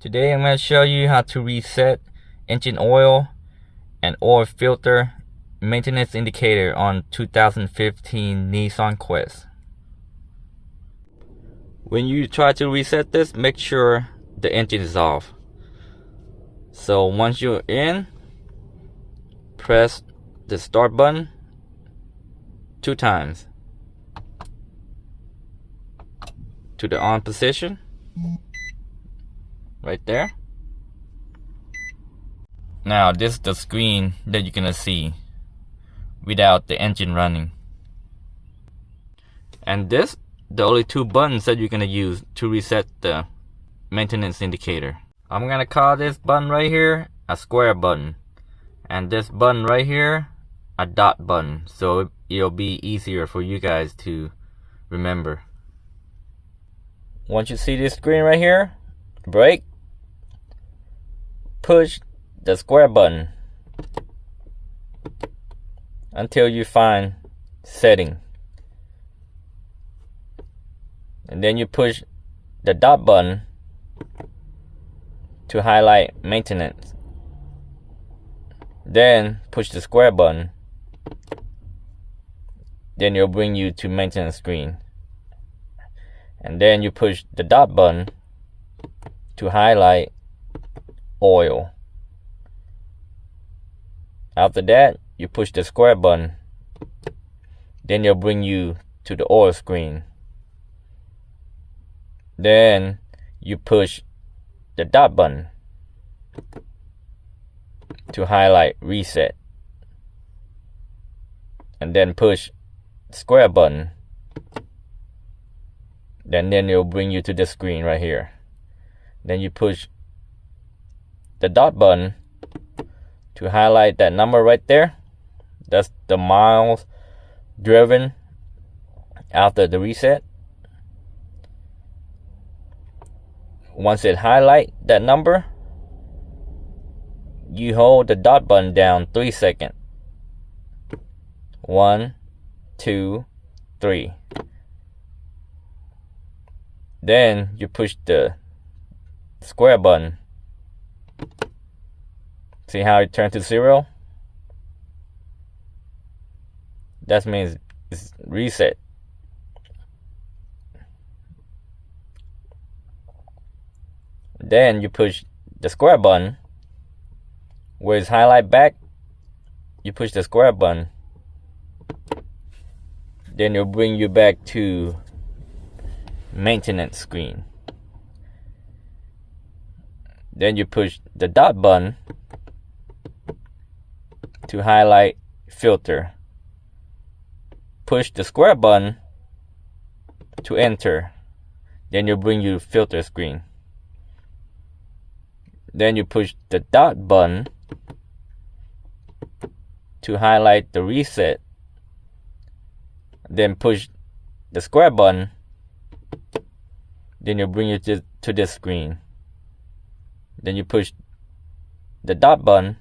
Today I'm going to show you how to reset engine oil and oil filter maintenance indicator on 2015 Nissan Quest. When you try to reset this, make sure the engine is off. So once you're in, press the start button 2 times to the on position. Right there. Now this is the screen that you're gonna see without the engine running. And this, the only 2 buttons that you're gonna use to reset the maintenance indicator. I'm gonna call this button right here a square button, and this button right here a dot button, so it'll be easier for you guys to remember. Once you see this screen right here, brake, push the square button until you find setting, and then you push the dot button to highlight maintenance, then push the square button, then it'll bring you to maintenance screen, and then you push the dot button to highlight oil. After that, you push the square button, then it'll bring you to the oil screen. Then you push the dot button to highlight reset, and then push the square button, then it'll bring you to this screen right here. Then you push the dot button to highlight that number right there. That's the miles driven after the reset. Once it highlight that number, you hold the dot button down 3 seconds. 1, 2, 3. Then you push the square button. See how it turned to 0? That means it's reset. Then you push the square button where it's highlight back. You push the square button, then it'll bring you back to maintenance screen. Then you push the dot button to highlight filter. Push the square button to enter. Then it'll bring you to filter screen. Then you push the dot button to highlight the reset. Then push the square button. Then it'll bring you to this screen. Then you push the dot button,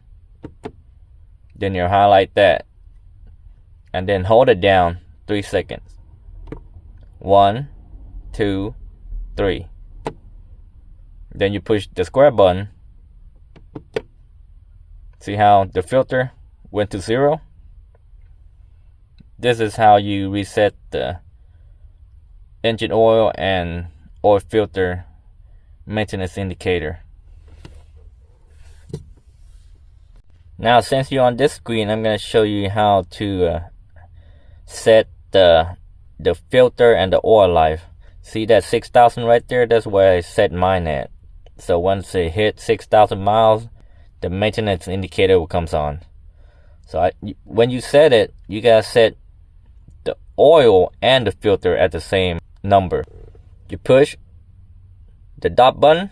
then you highlight that, and then hold it down 3 seconds. 1, 2, 3. Then you push the square button. See how the filter went to 0? This is how you reset the engine oil and oil filter maintenance indicator. Now, since you're on this screen, I'm going to show you how to set the filter and the oil life. See that 6,000 right there? That's where I set mine at. So once it hits 6,000 miles, the maintenance indicator will come on. So when you set it, you gotta set the oil and the filter at the same number. You push the dot button,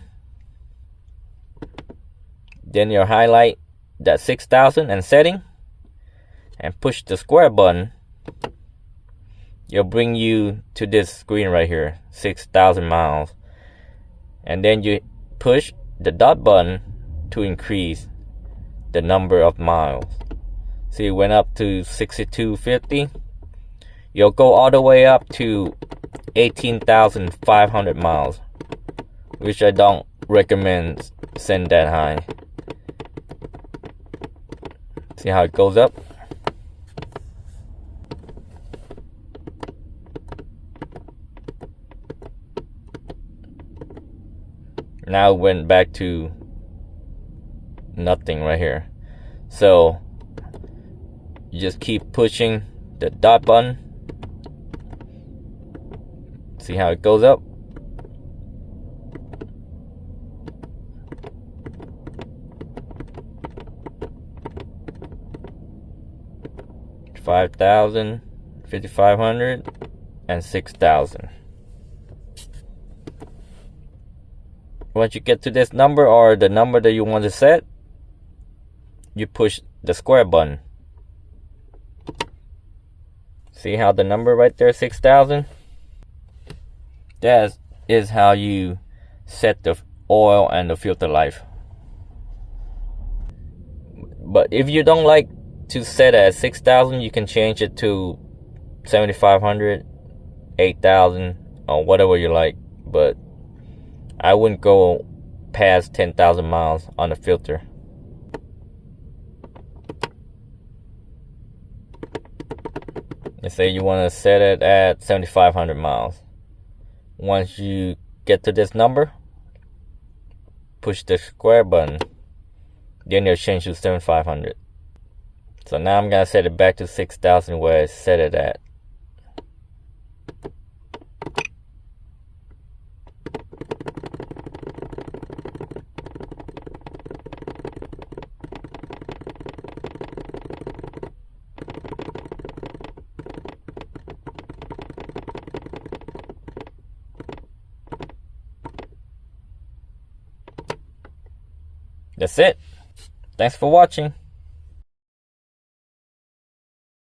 then you highlight that 6,000 and setting, and push the square button. It'll bring you to this screen right here, 6,000 miles, and then you push the dot button to increase the number of miles. See, it went up to 6250. You'll go all the way up to 18,500 miles, which I don't recommend setting that high. See how it goes up? Now it went back to nothing right here. So you just keep pushing the dot button. See how it goes up? $5,000, $5,500, and $6,000. Once you get to this number or the number that you want to set, you push the square button. See how the number right there, 6,000? That is how you set the oil and the filter life. But if you don't like to set it at 6,000, you can change it to 7,500, 8,000, or whatever you like. But I wouldn't go past 10,000 miles on the filter. Let's say you want to set it at 7,500 miles. Once you get to this number, push the square button. Then it'll change to 7,500. So now I'm gonna set it back to 6,000 where I set it at. That's it. Thanks for watching.